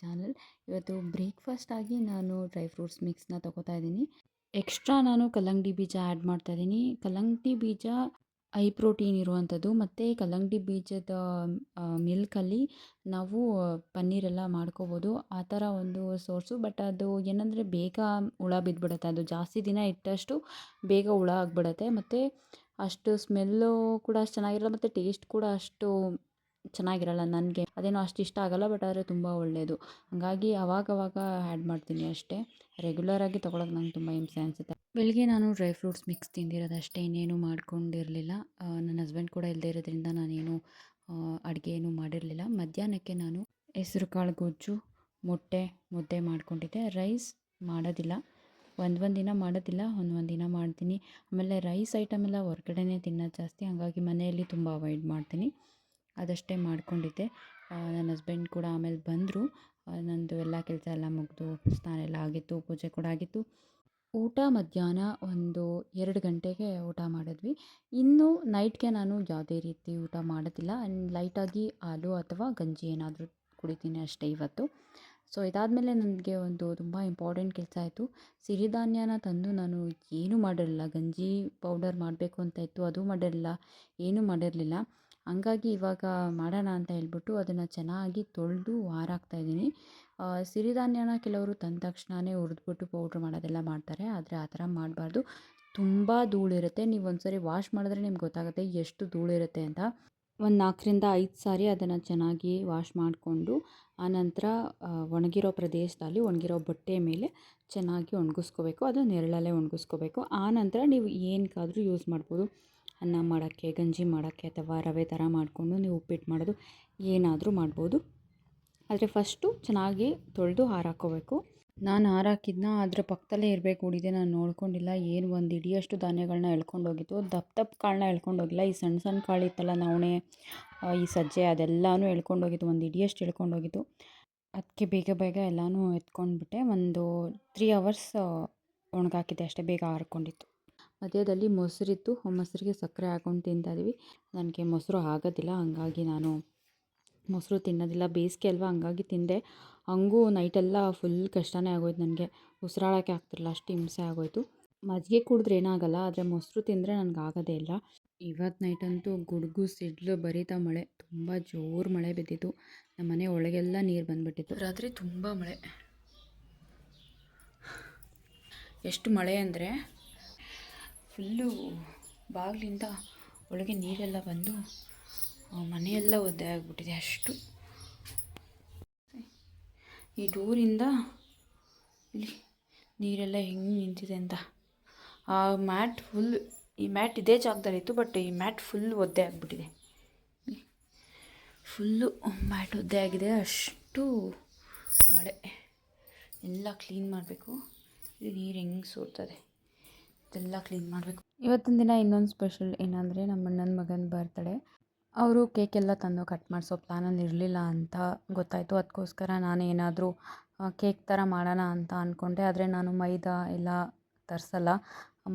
Channel. ಇವತ್ತು breakfast ಆಗಿ ನಾನು ಡ್ರೈ ಫ್ರೂಟ್ಸ್ ಮಿಕ್ಸ್‌ನ ತಗೋತಾ ಇದ್ದೀನಿ. ಎಕ್ಸ್ಟ್ರಾ ನಾನು ಕಲ್ಲಂಗಡಿ ಬೀಜ ಆ್ಯಡ್ ಮಾಡ್ತಾ ಇದ್ದೀನಿ. ಕಲ್ಲಂಗಡಿ ಬೀಜ ಹೈ ಪ್ರೋಟೀನ್ ಇರುವಂಥದ್ದು ಮತ್ತು ಕಲ್ಲಂಗಡಿ ಬೀಜದ ಮಿಲ್ಕಲ್ಲಿ ನಾವು ಪನ್ನೀರೆಲ್ಲ ಮಾಡ್ಕೋಬೋದು. ಆ ಥರ ಒಂದು ಸೋರ್ಸು. ಬಟ್ ಅದು ಏನಂದರೆ ಬೇಗ ಹುಳ ಬಿದ್ದುಬಿಡುತ್ತೆ. ಅದು ಜಾಸ್ತಿ ದಿನ ಇಟ್ಟಷ್ಟು ಬೇಗ ಹುಳ ಆಗಿಬಿಡುತ್ತೆ. ಮತ್ತು ಅಷ್ಟು ಸ್ಮೆಲ್ಲು ಕೂಡ ಅಷ್ಟು ಚೆನ್ನಾಗಿರಲ್ಲ ಮತ್ತು ಟೇಸ್ಟ್ ಕೂಡ ಅಷ್ಟು ಚೆನ್ನಾಗಿರಲ್ಲ. ನನಗೆ ಅದೇನೋ ಅಷ್ಟು ಇಷ್ಟ ಆಗಲ್ಲ. ಬಟ್ ಆದರೆ ತುಂಬ ಒಳ್ಳೆಯದು. ಹಾಗಾಗಿ ಅವಾಗವಾಗ ಆ್ಯಡ್ ಮಾಡ್ತೀನಿ ಅಷ್ಟೇ. ರೆಗ್ಯುಲರಾಗಿ ತೊಗೊಳೋಕೆ ನಂಗೆ ತುಂಬ ಹಿಂಸೆ ಅನಿಸುತ್ತೆ. ಬೆಳಿಗ್ಗೆ ನಾನು ಡ್ರೈ ಫ್ರೂಟ್ಸ್ ಮಿಕ್ಸ್ ತಿಂದಿರೋದು ಅಷ್ಟೇ, ಇನ್ನೇನು ಮಾಡ್ಕೊಂಡಿರಲಿಲ್ಲ. ನನ್ನ ಹಸ್ಬೆಂಡ್ ಕೂಡ ಇಲ್ಲದೇ ಇರೋದ್ರಿಂದ ನಾನೇನು ಅಡುಗೆ ಏನೂ ಮಾಡಿರಲಿಲ್ಲ. ಮಧ್ಯಾಹ್ನಕ್ಕೆ ನಾನು ಹೆಸರು ಕಾಳು ಗೊಜ್ಜು, ಮೊಟ್ಟೆ, ಮುದ್ದೆ ಮಾಡ್ಕೊಂಡಿದ್ದೆ. ರೈಸ್ ಮಾಡೋದಿಲ್ಲ. ಒಂದು ದಿನ ಮಾಡೋದಿಲ್ಲ, ಒಂದು ದಿನ ಮಾಡ್ತೀನಿ. ಆಮೇಲೆ ರೈಸ್ ಐಟಮ್ ಎಲ್ಲ ಹೊರ್ಗಡೆನೇ ತಿನ್ನೋದು ಜಾಸ್ತಿ. ಹಾಗಾಗಿ ಮನೆಯಲ್ಲಿ ತುಂಬ ಅವಾಯ್ಡ್ ಮಾಡ್ತೀನಿ. ಅದಷ್ಟೇ ಮಾಡ್ಕೊಂಡಿದ್ದೆ. ನನ್ನ ಹಸ್ಬೆಂಡ್ ಕೂಡ ಆಮೇಲೆ ಬಂದರು. ನನ್ನದು ಎಲ್ಲ ಕೆಲಸ ಎಲ್ಲ ಮುಗಿದು ಸ್ನಾನ ಎಲ್ಲ ಆಗಿತ್ತು, ಪೂಜೆ ಕೂಡ ಆಗಿತ್ತು. ಊಟ ಮಧ್ಯಾಹ್ನ ಒಂದು 2 ಗಂಟೆಗೆ ಊಟ ಮಾಡಿದ್ವಿ. ಇನ್ನು ನೈಟ್ಗೆ ನಾನು ಯಾವುದೇ ರೀತಿ ಊಟ ಮಾಡೋದಿಲ್ಲ. ಲೈಟಾಗಿ ಹಾಲು ಅಥವಾ ಗಂಜಿ ಏನಾದರೂ ಕುಡಿತೀನಿ ಅಷ್ಟೇ ಇವತ್ತು. ಸೊ ಇದಾದಮೇಲೆ ನನಗೆ ಒಂದು ತುಂಬ ಇಂಪಾರ್ಟೆಂಟ್ ಕೆಲಸ ಆಯಿತು. ಸಿರಿಧಾನ್ಯನ ತಂದು ನಾನು ಏನೂ ಮಾಡಿರಲಿಲ್ಲ. ಗಂಜಿ ಪೌಡರ್ ಮಾಡಬೇಕು ಅಂತ ಇತ್ತು, ಅದು ಮಾಡಿರಲಿಲ್ಲ, ಏನೂ ಮಾಡಿರಲಿಲ್ಲ. ಹಂಗಾಗಿ ಇವಾಗ ಮಾಡೋಣ ಅಂತ ಹೇಳ್ಬಿಟ್ಟು ಅದನ್ನು ಚೆನ್ನಾಗಿ ತೊಳೆದು ಆರಾಕ್ತಾಯಿದ್ದೀನಿ. ಸಿರಿಧಾನ್ಯನ ಕೆಲವರು ತಂದ ತಕ್ಷಣವೇ ಹುರಿದ್ಬಿಟ್ಟು ಪೌಡ್ರ್ ಮಾಡೋದೆಲ್ಲ ಮಾಡ್ತಾರೆ. ಆದರೆ ಆ ಥರ ಮಾಡಬಾರ್ದು. ತುಂಬ ಧೂಳಿರುತ್ತೆ. ನೀವು ಒಂದು ಸಾರಿ ವಾಶ್ ಮಾಡಿದ್ರೆ ನಿಮ್ಗೆ ಗೊತ್ತಾಗುತ್ತೆ ಎಷ್ಟು ಧೂಳಿರುತ್ತೆ ಅಂತ. ಒಂದು 4ರಿಂದ 5 ಸಾರಿ ಅದನ್ನು ಚೆನ್ನಾಗಿ ವಾಶ್ ಮಾಡಿಕೊಂಡು ಆನಂತರ ಒಣಗಿರೋ ಪ್ರದೇಶದಲ್ಲಿ ಒಣಗಿರೋ ಬಟ್ಟೆ ಮೇಲೆ ಚೆನ್ನಾಗಿ ಒಣಗಿಸ್ಕೋಬೇಕು. ಅದು ನೆರಳಲ್ಲೇ ಒಣಗಿಸ್ಕೋಬೇಕು. ಆನಂತರ ನೀವು ಏನಕ್ಕಾದರೂ ಯೂಸ್ ಮಾಡ್ಬೋದು. ಅನ್ನ ಮಾಡೋಕ್ಕೆ, ಗಂಜಿ ಮಾಡೋಕ್ಕೆ ಅಥವಾ ರವೆ ಥರ ಮಾಡಿಕೊಂಡು ನೀವು ಉಪ್ಪಿಟ್ಟು ಮಾಡೋದು ಏನಾದರೂ ಮಾಡ್ಬೋದು. ಆದರೆ ಫಸ್ಟು ಚೆನ್ನಾಗಿ ತೊಳೆದು ಹಾರಾಕ್ಕೋಬೇಕು. ನಾನು ಹಾರಾಕಿದ್ದನ್ನ ಅದರ ಪಕ್ಕದಲ್ಲೇ ಇರಬೇಕು ಉಳಿದೆ. ನಾನು ನೋಡ್ಕೊಂಡಿಲ್ಲ. ಏನು ಒಂದು ಹಿಡಿಯಷ್ಟು ಧಾನ್ಯಗಳನ್ನ ಎಳ್ಕೊಂಡೋಗಿತ್ತು. ದಪ್ಪ ಕಾಳನ್ನ ಎಳ್ಕೊಂಡೋಗಿಲ್ಲ. ಈ ಸಣ್ಣ ಸಣ್ಣ ಕಾಳು ಇತ್ತಲ್ಲ, ನವಣೆ, ಈ ಸಜ್ಜೆ, ಅದೆಲ್ಲನೂ ಎಳ್ಕೊಂಡೋಗಿತ್ತು. ಒಂದು ಹಿಡಿಯಷ್ಟು ಎಳ್ಕೊಂಡೋಗಿತ್ತು. ಅದಕ್ಕೆ ಬೇಗ ಎಲ್ಲನೂ ಎತ್ಕೊಂಡ್ಬಿಟ್ಟೆ. ಒಂದು 3 ಅವರ್ಸ್ ಒಣಗಾಕಿದ್ದೆ ಅಷ್ಟೇ, ಬೇಗ ಆರ್ಕೊಂಡಿತ್ತು. ಮಧ್ಯದಲ್ಲಿ ಮೊಸರಿತ್ತು. ಮೊಸರಿಗೆ ಸಕ್ಕರೆ ಹಾಕ್ಕೊಂಡು ತಿಂತಾಯಿದ್ವಿ. ನನಗೆ ಮೊಸರು ಆಗೋದಿಲ್ಲ, ಹಾಗಾಗಿ ನಾನು ಮೊಸರು ತಿನ್ನೋದಿಲ್ಲ. ಬೇಸಿಗೆ ಅಲ್ವಾ, ಹಂಗಾಗಿ ತಿಂದೆ. ಹಂಗೂ ನೈಟೆಲ್ಲ ಫುಲ್ ಕಷ್ಟನೇ ಆಗೋಯ್ತು ನನಗೆ. ಉಸಿರಾಡೋಕ್ಕೆ ಆಗ್ತಿರಲಿಲ್ಲ, ಅಷ್ಟು ಹಿಂಸೆ ಆಗೋಯಿತು. ಮಜ್ಜಿಗೆ ಕುಡಿದ್ರೆ ಏನಾಗಲ್ಲ, ಆದರೆ ಮೊಸರು ತಿಂದರೆ ನನಗೆ ಆಗೋದೇ ಇಲ್ಲ. ಇವತ್ತು ನೈಟಂತೂ ಗುಡುಗು ಸಿಡ್ಲು ಬರಿತಾ ಮಳೆ, ತುಂಬ ಜೋರು ಮಳೆ ಬಿದ್ದಿತ್ತು. ನಮ್ಮ ಮನೆ ಒಳಗೆಲ್ಲ ನೀರು ಬಂದುಬಿಟ್ಟಿತ್ತು. ರಾತ್ರಿ ತುಂಬ ಮಳೆ. ಎಷ್ಟು ಮಳೆ ಅಂದರೆ ಫುಲ್ಲು ಬಾಗಿಲಿಂದ ಒಳಗೆ ನೀರೆಲ್ಲ ಬಂದು ಮನೆಯೆಲ್ಲ ಒದ್ದೆ ಆಗಿಬಿಟ್ಟಿದೆ. ಅಷ್ಟು ಈ ಡೋರಿಂದ ಇಲ್ಲಿ ನೀರೆಲ್ಲ ಹೆಂಗೆ ನಿಂತಿದೆ ಅಂತ. ಆ ಮ್ಯಾಟ್ ಫುಲ್, ಈ ಮ್ಯಾಟ್ ಇದೇ ಜಾಗದಲ್ಲಿತ್ತು, ಬಟ್ ಈ ಮ್ಯಾಟ್ ಫುಲ್ ಒದ್ದೆ ಆಗಿಬಿಟ್ಟಿದೆ. ಫುಲ್ಲು ಮ್ಯಾಟ್ ಒದ್ದೆ ಆಗಿದೆ. ಅಷ್ಟು ಮಳೆ. ಎಲ್ಲ ಕ್ಲೀನ್ ಮಾಡಬೇಕು. ಇದು ನೀರು ಹೆಂಗೆ ಸೋರ್ತದೆ, ಇದೆಲ್ಲ ಕ್ಲೀನ್ ಮಾಡಬೇಕು. ಇವತ್ತಿನ ದಿನ ಇನ್ನೊಂದು ಸ್ಪೆಷಲ್ ಏನಂದರೆ, ನಮ್ಮ ಅಣ್ಣನ ಮಗನ ಬರ್ತಡೇ. ಅವರು ಕೇಕೆಲ್ಲ ತಂದು ಕಟ್ ಮಾಡಿಸೋ ಪ್ಲ್ಯಾನಲ್ಲಿ ಇರಲಿಲ್ಲ ಅಂತ ಗೊತ್ತಾಯಿತು. ಅದಕ್ಕೋಸ್ಕರ ನಾನು ಏನಾದರೂ ಕೇಕ್ ಥರ ಮಾಡೋಣ ಅಂತ ಅಂದ್ಕೊಂಡೆ. ಆದರೆ ನಾನು ಮೈದಾ ಎಲ್ಲ ತರಿಸಲ್ಲ.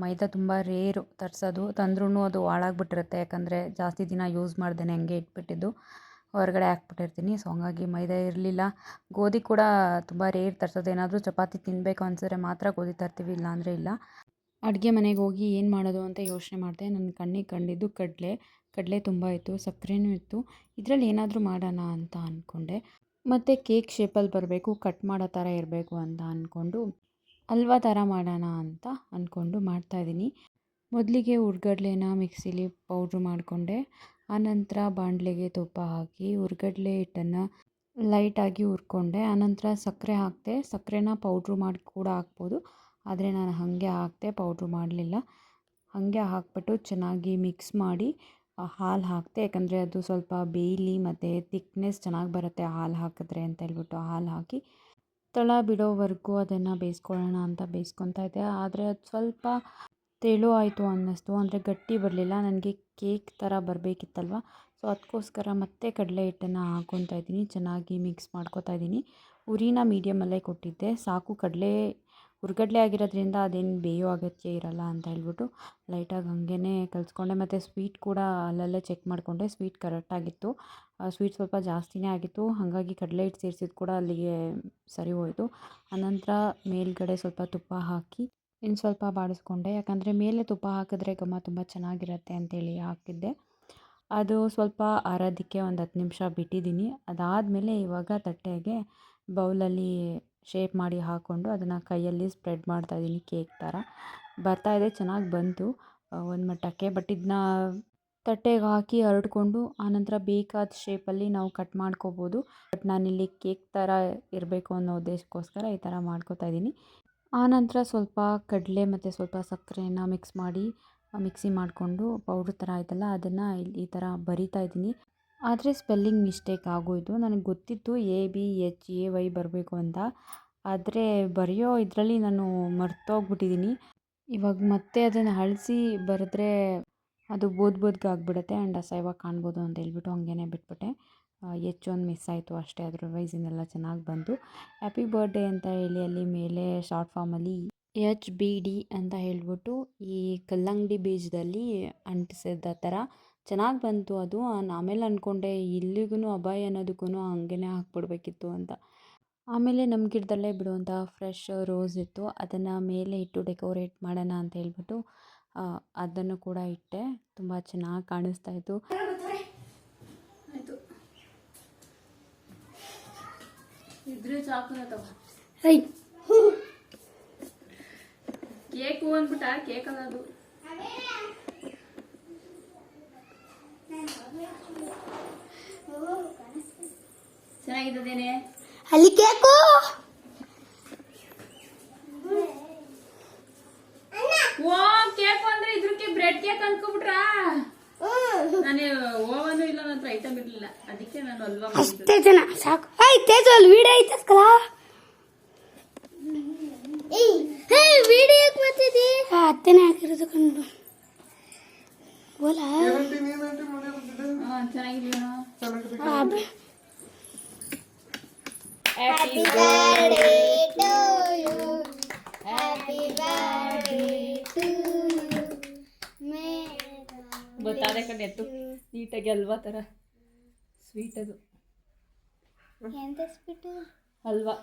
ಮೈದಾ ತುಂಬ ರೇರು ತರಿಸೋದು. ತಂದ್ರೂ ಅದು ಹಾಳಾಗ್ಬಿಟ್ಟಿರುತ್ತೆ. ಯಾಕಂದರೆ ಜಾಸ್ತಿ ದಿನ ಯೂಸ್ ಮಾಡ್ದೇನೆ ಹಂಗೆ ಇಟ್ಬಿಟ್ಟಿದ್ದು ಹೊರಗಡೆ ಹಾಕ್ಬಿಟ್ಟಿರ್ತೀನಿ. ಸೊ ಹಂಗಾಗಿ ಮೈದಾ ಇರಲಿಲ್ಲ. ಗೋಧಿ ಕೂಡ ತುಂಬ ರೇರ್ ತರಿಸೋದು. ಏನಾದರೂ ಚಪಾತಿ ತಿನ್ನಬೇಕು ಅನಿಸಿದ್ರೆ ಮಾತ್ರ ಗೋಧಿ ತರ್ತೀವಿ, ಇಲ್ಲಾಂದರೆ ಇಲ್ಲ. ಅಡುಗೆ ಮನೆಗೆ ಹೋಗಿ ಏನು ಮಾಡೋದು ಅಂತ ಯೋಚನೆ ಮಾಡಿದೆ. ನನ್ನ ಕಣ್ಣಿಗೆ ಕಂಡಿದ್ದು ಕಡಲೆ ತುಂಬ ಇತ್ತು, ಸಕ್ಕರೆನೂ ಇತ್ತು. ಇದರಲ್ಲಿ ಏನಾದರೂ ಮಾಡೋಣ ಅಂತ ಅಂದ್ಕೊಂಡೆ. ಮತ್ತು ಕೇಕ್ ಶೇಪಲ್ಲಿ ಬರಬೇಕು, ಕಟ್ ಮಾಡೋ ಥರ ಇರಬೇಕು ಅಂತ ಅಂದ್ಕೊಂಡು ಹಲ್ವಾ ಥರ ಮಾಡೋಣ ಅಂತ ಅಂದ್ಕೊಂಡು ಮಾಡ್ತಾಯಿದ್ದೀನಿ. ಮೊದಲಿಗೆ ಹುರ್ಗಡ್ಲೆನ ಮಿಕ್ಸಿಲಿ ಪೌಡ್ರ್ ಮಾಡಿಕೊಂಡೆ. ಆನಂತರ ಬಾಣಲೆಗೆ ತುಪ್ಪ ಹಾಕಿ ಹುರ್ಗಡ್ಲೆ ಹಿಟ್ಟನ್ನು ಲೈಟಾಗಿ ಹುರ್ಕೊಂಡೆ. ಆನಂತರ ಸಕ್ಕರೆ ಹಾಕಿದೆ. ಸಕ್ಕರೆನ ಪೌಡ್ರು ಮಾಡಿ ಕೂಡ ಹಾಕ್ಬೋದು, ಆದರೆ ನಾನು ಹಾಗೆ ಹಾಕಿದೆ, ಪೌಡ್ರು ಮಾಡಲಿಲ್ಲ. ಹಾಗೆ ಹಾಕ್ಬಿಟ್ಟು ಚೆನ್ನಾಗಿ ಮಿಕ್ಸ್ ಮಾಡಿ ಹಾಲು ಹಾಕಿದೆ. ಯಾಕಂದರೆ ಅದು ಸ್ವಲ್ಪ ಬೇಯಲಿ ಮತ್ತು ತಿಕ್ನೆಸ್ ಚೆನ್ನಾಗಿ ಬರುತ್ತೆ ಹಾಲು ಹಾಕಿದ್ರೆ ಅಂತ ಹೇಳ್ಬಿಟ್ಟು ಹಾಲು ಹಾಕಿ ತಳ ಬಿಡೋವರೆಗೂ ಅದನ್ನು ಬೇಯಿಸ್ಕೊಳ್ಳೋಣ ಅಂತ ಬೇಯಿಸ್ಕೊತಾ ಇದ್ದೆ. ಆದರೆ ಅದು ಸ್ವಲ್ಪ ತೆಳು ಆಯಿತು ಅನ್ನಿಸ್ತು. ಅಂದರೆ ಗಟ್ಟಿ ಬರಲಿಲ್ಲ. ನನಗೆ ಕೇಕ್ ಥರ ಬರಬೇಕಿತ್ತಲ್ವ. ಸೊ ಅದಕ್ಕೋಸ್ಕರ ಮತ್ತೆ ಕಡಲೆ ಹಿಟ್ಟನ್ನು ಹಾಕ್ಕೊತಾ ಇದ್ದೀನಿ. ಚೆನ್ನಾಗಿ ಮಿಕ್ಸ್ ಮಾಡ್ಕೊತಾ ಇದ್ದೀನಿ. ಉರಿನ ಮೀಡಿಯಮಲ್ಲೇ ಕೊಟ್ಟಿದ್ದೆ. ಸಾಕು, ಕಡಲೆ ಹುರ್ಗಡ್ಲೆ ಆಗಿರೋದ್ರಿಂದ ಅದೇನು ಬೇಯೋ ಅಗತ್ಯ ಇರಲ್ಲ ಅಂತ ಹೇಳ್ಬಿಟ್ಟು ಲೈಟಾಗಿ ಹಂಗೇ ಕಲಿಸ್ಕೊಂಡೆ. ಮತ್ತು ಸ್ವೀಟ್ ಕೂಡ ಅಲ್ಲಲ್ಲೇ ಚೆಕ್ ಮಾಡಿಕೊಂಡೆ, ಸ್ವೀಟ್ ಕರೆಕ್ಟಾಗಿತ್ತು. ಸ್ವೀಟ್ ಸ್ವಲ್ಪ ಜಾಸ್ತಿನೇ ಆಗಿತ್ತು, ಹಾಗಾಗಿ ಕಡಲೆ ಹಿಟ್ಟು ಸೇರಿಸಿದ್ದು ಕೂಡ ಅಲ್ಲಿಗೆ ಸರಿ ಹೋಯಿತು. ಆನಂತರ ಮೇಲ್ಗಡೆ ಸ್ವಲ್ಪ ತುಪ್ಪ ಹಾಕಿ ಇನ್ನು ಸ್ವಲ್ಪ ಬಾಡಿಸ್ಕೊಂಡೆ, ಯಾಕಂದರೆ ಮೇಲೆ ತುಪ್ಪ ಹಾಕಿದ್ರೆ ಘಮ ತುಂಬ ಚೆನ್ನಾಗಿರುತ್ತೆ ಅಂತೇಳಿ ಹಾಕಿದ್ದೆ. ಅದು ಸ್ವಲ್ಪ ಆರೋದಕ್ಕೆ ಒಂದು 10 ನಿಮಿಷ ಬಿಟ್ಟಿದ್ದೀನಿ. ಅದಾದಮೇಲೆ ಇವಾಗ ತಟ್ಟೆಗೆ ಬೌಲಲ್ಲಿ ಶೇಪ್ ಮಾಡಿ ಹಾಕ್ಕೊಂಡು ಅದನ್ನು ಕೈಯಲ್ಲಿ ಸ್ಪ್ರೆಡ್ ಮಾಡ್ತಾಯಿದ್ದೀನಿ, ಕೇಕ್ ಥರ ಬರ್ತಾಯಿದೆ. ಚೆನ್ನಾಗಿ ಬಂತು ಒಂದು ಮಟ್ಟಕ್ಕೆ. ಬಟ್ ಇದನ್ನ ತಟ್ಟೆಗೆ ಹಾಕಿ ಹರಡ್ಕೊಂಡು ಆನಂತರ ಬೇಕಾದ ಶೇಪಲ್ಲಿ ನಾವು ಕಟ್ ಮಾಡ್ಕೋಬೋದು. ಬಟ್ ನಾನಿಲ್ಲಿ ಕೇಕ್ ಥರ ಇರಬೇಕು ಅನ್ನೋ ಉದ್ದೇಶಕ್ಕೋಸ್ಕರ ಈ ಥರ ಮಾಡ್ಕೋತಾ ಇದ್ದೀನಿ. ಆನಂತರ ಸ್ವಲ್ಪ ಕಡಲೆ ಮತ್ತು ಸ್ವಲ್ಪ ಸಕ್ಕರೆನ ಮಿಕ್ಸ್ ಮಾಡಿ ಮಿಕ್ಸಿ ಮಾಡಿಕೊಂಡು ಪೌಡ್ರ್ ಥರ ಆಯ್ತಲ್ಲ, ಅದನ್ನು ಈ ಥರ ಬರಿತಾ ಇದ್ದೀನಿ. ಆದರೆ ಸ್ಪೆಲ್ಲಿಂಗ್ ಮಿಸ್ಟೇಕ್ ಆಗೋಯಿತು. ನನಗೆ ಗೊತ್ತಿತ್ತು ABHAY ಬರಬೇಕು ಅಂತ, ಆದರೆ ಬರೆಯೋ ಇದರಲ್ಲಿ ನಾನು ಮರ್ತೋಗ್ಬಿಟ್ಟಿದ್ದೀನಿ. ಇವಾಗ ಮತ್ತೆ ಅದನ್ನು ಅಳಿಸಿ ಬರೆದ್ರೆ ಅದು ಬೋದ್ಗಾಗ್ಬಿಡುತ್ತೆ ಆ್ಯಂಡ್ ಅಸಹ್ಯವಾಗಿ ಕಾಣ್ಬೋದು ಅಂತ ಹೇಳ್ಬಿಟ್ಟು ಹಂಗೇ ಬಿಟ್ಬಿಟ್ಟೆ. ಹೆಚ್ಚೊಂದು ಮಿಸ್ ಆಯಿತು ಅಷ್ಟೇ, ಅದರ್ವೈಸ್ ಇನ್ನೆಲ್ಲ ಚೆನ್ನಾಗಿ ಬಂತು. ಹ್ಯಾಪಿ ಬರ್ಡೇ ಅಂತ ಹೇಳಿ ಅಲ್ಲಿ ಮೇಲೆ ಶಾರ್ಟ್ ಫಾರ್ಮಲ್ಲಿ HBD ಅಂತ ಹೇಳ್ಬಿಟ್ಟು ಈ ಕಲ್ಲಂಗಡಿ ಬೀಜದಲ್ಲಿ ಅಂಟಿಸಿದ ಥರ ಚೆನ್ನಾಗಿ ಬಂತು ಅದು. ಆಮೇಲೆ ಅಂದ್ಕೊಂಡೆ ಇಲ್ಲಿಗೂ ಅಭಯ್ ಅನ್ನೋದಕ್ಕೂ ಹಂಗೇ ಹಾಕ್ಬಿಡ್ಬೇಕಿತ್ತು ಅಂತ. ಆಮೇಲೆ ನಮ್ಮ ಗಿಡದಲ್ಲೇ ಬಿಡುವಂಥ ಫ್ರೆಶ್ ರೋಸ್ ಇತ್ತು, ಅದನ್ನು ಮೇಲೆ ಇಟ್ಟು ಡೆಕೋರೇಟ್ ಮಾಡೋಣ ಅಂತ ಹೇಳ್ಬಿಟ್ಟು ಅದನ್ನು ಕೂಡ ಇಟ್ಟೆ. ತುಂಬ ಚೆನ್ನಾಗಿ ಕಾಣಿಸ್ತಾ ಇತ್ತು. ಕೇಕು ಅಂದ್ಬಿಟ್ಟ ಕೇಕಲ್ಲ ಅದು. ಚೆನ್ನಾಗಿದ್ದೇನೆ ಅಲ್ಲಿ ಕೇಕು. ಓ ಕೇಕ್ ಅಂದ್ರೆ ಇದ್ರಕ್ಕೆ ಬ್ರೆಡ್ ಕೇಕ್ ಅನ್ಕೋಬಿಟ್ರಾ? ನಾನು ಓವನು ಇಲ್ಲ, ನನ್ನ ಹತ್ರ ಐಟಮ್ ಇರ್ಲಿಲ್ಲ, ಅದಕ್ಕೆ ನಾನು ಅಲ್ವಾ ಅಷ್ಟೇ ಜನ ಸಾಕು. ತೇಜು ಅಲ್ಲಿ ವಿಡಿಯೋ ಐತಲ್ಲ, ವಿಡಿಯೋ ಬರ್ತಿದ್ದಿ ಅತ್ತನೇ ಹಾಕಿರೋದು ಕಂಡು ಓಲಾ ಚೆನ್ನಾಗಿದೆಯಾ? Happy birthday to you, happy birthday to you. ಗೊತ್ತಾದೆ ಕಡೆ ಎತ್ತು ನೀಟಾಗಿ ಹಲ್ವಾ ಥರ ಸ್ವೀಟ್ ಅದು. ಎಂತ ಸ್ವೀಟ್ ಹಲ್ವಾ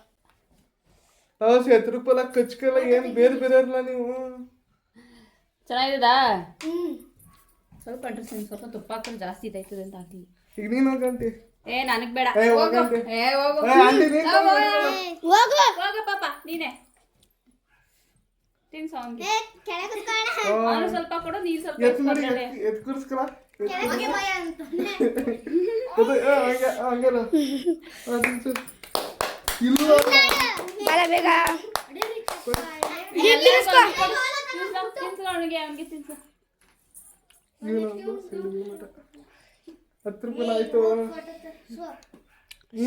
ಶತ್ರುಪಲ ಕಚ್ಕಲ್ಲ ಏನು ಬೇರೆ ಬೇರೆ ಇರಲ್ಲ ನೀವು. ಚೆನ್ನಾಗಿದಾ? ಸ್ವಲ್ಪ ಅಂಟ್ರಿಸ್ತೀನಿ, ಸ್ವಲ್ಪ ತುಪ್ಪ ಹಾಕೊಂಡು ಜಾಸ್ತಿ ಇದಾಯ್ತದೆ ಅಂತ ಹಾಕಿ. ಈಗ ನೀನು ಹೋಗಂತಿ. ನನಗ್ ಬೇಡ, ಹೋಗು ಹೋಗ ಪಾಪ ನೀನೆ ತಿನ್ಸ. ಸ್ವಲ್ಪ ಕೊಡು, ನೀರು ಸ್ವಲ್ಪ ಎತ್ ಕುರ್ಸ್ಕಲ ಬೇಗ ಅವನಿಗೆ ತಿನ್ಸ. 10 ರೂಪಾಯಿ ಆಯ್ತು.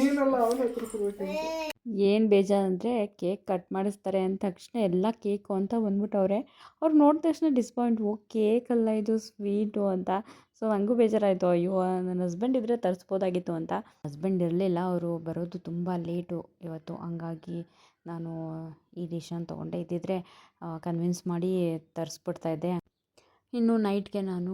ಏನಲ್ಲ ಅವನು 10 ರೂಪಾಯಿ. ಏನು ಬೇಜಾರಂದರೆ ಕೇಕ್ ಕಟ್ ಮಾಡಿಸ್ತಾರೆ ಅಂದ ತಕ್ಷಣ ಎಲ್ಲ ಕೇಕು ಅಂತ ಬಂದ್ಬಿಟ್ಟವ್ರೆ. ಅವ್ರು ನೋಡಿದ ತಕ್ಷಣ ಡಿಸ್ಪಾಯಿಂಟ್, ಕೇಕಲ್ಲ ಇದು ಸ್ವೀಟು ಅಂತ. ಸೊ ನನಗೂ ಬೇಜಾರಾಯಿತು, ಅಯ್ಯೋ ನನ್ನ ಹಸ್ಬೆಂಡ್ ಇದ್ದರೆ ತರಿಸ್ಬೋದಾಗಿತ್ತು ಅಂತ. ಹಸ್ಬೆಂಡ್ ಇರಲಿಲ್ಲ, ಅವರು ಬರೋದು ತುಂಬ ಲೇಟು ಇವತ್ತು, ಹಂಗಾಗಿ ನಾನು ಈ ಡಿಶನ್ನು ತೊಗೊಂಡೆ. ಇದ್ದಿದ್ರೆ ಕನ್ವಿನ್ಸ್ ಮಾಡಿ ತರಿಸ್ಬಿಡ್ತಾಯಿದ್ದೆ. ಇನ್ನು ನೈಟ್ಗೆ ನಾನು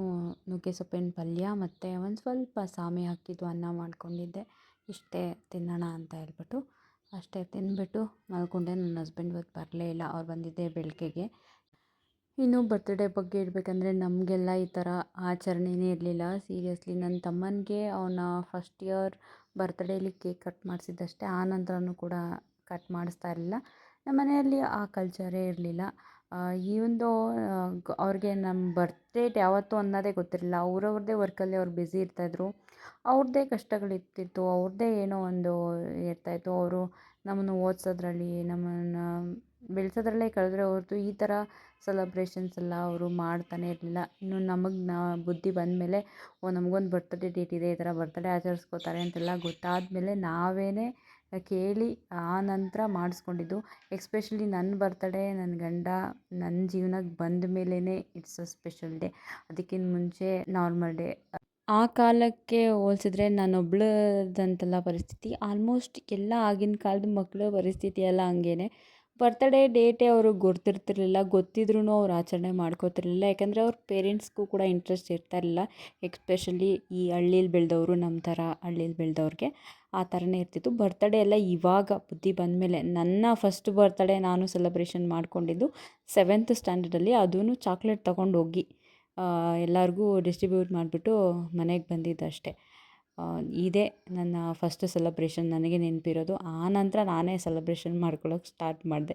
ನುಗ್ಗೆ ಸೊಪ್ಪಿನ ಪಲ್ಯ ಮತ್ತು ಒಂದು ಸ್ವಲ್ಪ ಸಾಮೆ ಹಾಕಿದ್ದು ಅನ್ನ ಮಾಡ್ಕೊಂಡಿದ್ದೆ. ಇಷ್ಟೇ ತಿನ್ನೋಣ ಅಂತ ಹೇಳ್ಬಿಟ್ಟು ಅಷ್ಟೇ ತಿಂದ್ಬಿಟ್ಟು ಮಲ್ಕೊಂಡೆ. ನನ್ನ ಹಸ್ಬೆಂಡ್ ಇವತ್ತು ಬರಲೇ ಇಲ್ಲ, ಅವ್ರು ಬಂದಿದ್ದೆ ಬೆಳಗ್ಗೆಗೆ. ಇನ್ನು ಬರ್ತ್ಡೇ ಬಗ್ಗೆ ಇರಬೇಕಂದ್ರೆ ನಮಗೆಲ್ಲ ಈ ಥರ ಆಚರಣೆನೇ ಇರಲಿಲ್ಲ. ಸೀರಿಯಸ್ಲಿ ನನ್ನ ತಮ್ಮನಿಗೆ ಅವನ ಫಸ್ಟ್ ಇಯರ್ ಬರ್ತ್ಡೇಲಿ ಕೇಕ್ ಕಟ್ ಮಾಡಿಸಿದ್ದಷ್ಟೇ, ಆ ನಂತರನೂ ಕೂಡ ಕಟ್ ಮಾಡಿಸ್ತಾ ಇರಲಿಲ್ಲ. ನಮ್ಮ ಮನೆಯಲ್ಲಿ ಆ ಕಲ್ಚರೇ ಇರಲಿಲ್ಲ. ಈವೊಂದು ಅವ್ರಿಗೆ ನಮ್ಮ ಬರ್ತ್ಡೇಟ್ ಯಾವತ್ತು ಅನ್ನೋದೇ ಗೊತ್ತಿರಲಿಲ್ಲ. ಅವ್ರವ್ರದ್ದೇ ವರ್ಕಲ್ಲಿ ಅವ್ರು ಬ್ಯುಸಿ ಇರ್ತಾಯಿದ್ರು, ಅವ್ರದ್ದೇ ಕಷ್ಟಗಳಿರ್ತಿತ್ತು, ಅವ್ರದ್ದೇ ಏನೋ ಒಂದು ಇರ್ತಾಯಿತ್ತು. ಅವರು ನಮ್ಮನ್ನು ಓದಿಸೋದ್ರಲ್ಲಿ, ನಮ್ಮನ್ನು ಬೆಳೆಸೋದ್ರಲ್ಲೇ ಕಳೆದ್ರೆ ಹೊರತು ಈ ಥರ ಸೆಲೆಬ್ರೇಷನ್ಸ್ ಎಲ್ಲ ಅವರು ಮಾಡ್ತಾನೇ ಇರಲಿಲ್ಲ. ಇನ್ನು ನಮಗೆ ಬುದ್ಧಿ ಬಂದಮೇಲೆ ನಮಗೊಂದು ಬರ್ತ್ಡೇ ಡೇಟ್ ಇದೆ, ಈ ಥರ ಬರ್ತ್ಡೇ ಆಚರಿಸ್ಕೋತಾರೆ ಅಂತೆಲ್ಲ ಗೊತ್ತಾದಮೇಲೆ ನಾವೇ ಕೇಳಿ ಆ ನಂತರ ಮಾಡಿಸ್ಕೊಂಡಿದ್ದು. ಎಸ್ಪೆಷಲಿ ನನ್ನ ಬರ್ತ್ಡೇ ನನ್ನ ಗಂಡ ನನ್ನ ಜೀವನಕ್ಕೆ ಬಂದ ಮೇಲೇ ಇಟ್ಸ್ ಅ ಸ್ಪೆಷಲ್ ಡೇ. ಅದಕ್ಕಿಂತ ಮುಂಚೆ ನಾರ್ಮಲ್ ಡೇ. ಆ ಕಾಲಕ್ಕೆ ಹೋಲಿಸಿದ್ರೆ ನಾನೊಬ್ಳದಂತೆಲ್ಲ ಪರಿಸ್ಥಿತಿ. ಆಲ್ಮೋಸ್ಟ್ ಎಲ್ಲ ಆಗಿನ ಕಾಲದ ಮಕ್ಕಳ ಪರಿಸ್ಥಿತಿ ಎಲ್ಲ ಹಂಗೇ. ಬರ್ತ್ಡೇ ಡೇಟೇ ಅವ್ರಿಗೆ ಗೊತ್ತಿರ್ತಿರ್ಲಿಲ್ಲ, ಗೊತ್ತಿದ್ರೂ ಅವ್ರು ಆಚರಣೆ ಮಾಡ್ಕೋತಿರ್ಲಿಲ್ಲ. ಯಾಕಂದರೆ ಅವ್ರ ಪೇರೆಂಟ್ಸ್ಗೂ ಕೂಡ ಇಂಟ್ರೆಸ್ಟ್ ಇರ್ತಾ ಇರಲಿಲ್ಲ. ಎಕ್ಸ್ಪೆಷಲಿ ಈ ಹಳ್ಳೀಲಿ ಬೆಳೆದವರು, ನಮ್ಮ ಥರ ಹಳ್ಳೀಲಿ ಬೆಳೆದವ್ರಿಗೆ ಆ ಥರನೇ ಇರ್ತಿತ್ತು. ಬರ್ತ್ಡೇ ಎಲ್ಲ ಇವಾಗ ಬುದ್ಧಿ ಬಂದಮೇಲೆ, ನನ್ನ ಫಸ್ಟ್ ಬರ್ತ್ಡೇ ನಾನು ಸೆಲೆಬ್ರೇಷನ್ ಮಾಡ್ಕೊಂಡಿದ್ದು 7th ಸ್ಟ್ಯಾಂಡರ್ಡಲ್ಲಿ. ಅದೂ ಚಾಕ್ಲೇಟ್ ತೊಗೊಂಡೋಗಿ ಎಲ್ಲರಿಗೂ ಡಿಸ್ಟ್ರಿಬ್ಯೂಟ್ ಮಾಡಿಬಿಟ್ಟು ಮನೆಗೆ ಬಂದಿದ್ದಷ್ಟೇ. ಇದೇ ನನ್ನ ಫಸ್ಟ್ ಸೆಲೆಬ್ರೇಷನ್ ನನಗೆ ನೆನಪಿರೋದು. ಆ ನಂತರ ನಾನೇ ಸೆಲೆಬ್ರೇಷನ್ ಮಾಡ್ಕೊಳ್ಳೋಕೆ ಸ್ಟಾರ್ಟ್ ಮಾಡಿದೆ.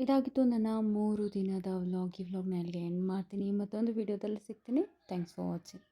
ಇದಾಗಿತ್ತು ನನ್ನ 3 ದಿನದ ವ್ಲಾಗ್. ಈ ವ್ಲಾಗ್ನ ಅಲ್ಲಿಗೆ ಎಂಡ್ ಮಾಡ್ತೀನಿ. ಮತ್ತೊಂದು ವೀಡಿಯೋದಲ್ಲಿ ಸಿಗ್ತೀನಿ. Thanks for watching.